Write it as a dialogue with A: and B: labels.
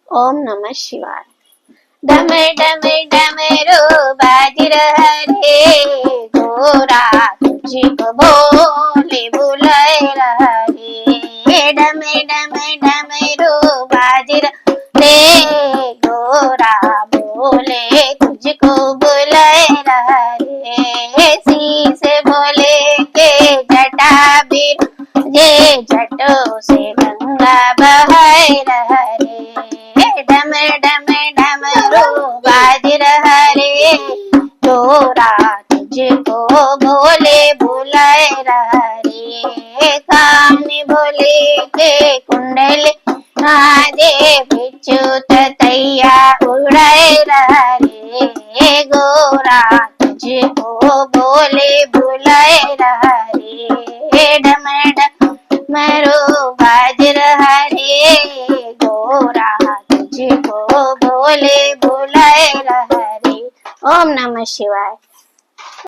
A: ओम नमः शिवाय। डम डम डमरू बाज रहा रे, गोरा तुझको भोले बुलाए रहा रे। डम डम डमरू बाज रहा रे, गोरा भोले तुझको बुलाए रहा रे। शीश भोले के जटा बिर जे जटों से गंगा बहाए रहा रे। डम डम डमरू बाज रहा रे, गोरा तुझको भोले बुलाए रहा रे। कान भोले के कुंडल आजे बिच्छू तैया उड़ाए रहा रे। गोरा तुझको भोले बुलाए रहा रे। डम डमरू बाज रहा रे, गोरा तुझको भोले बुलाए रहा रे। ओम नमः शिवाय।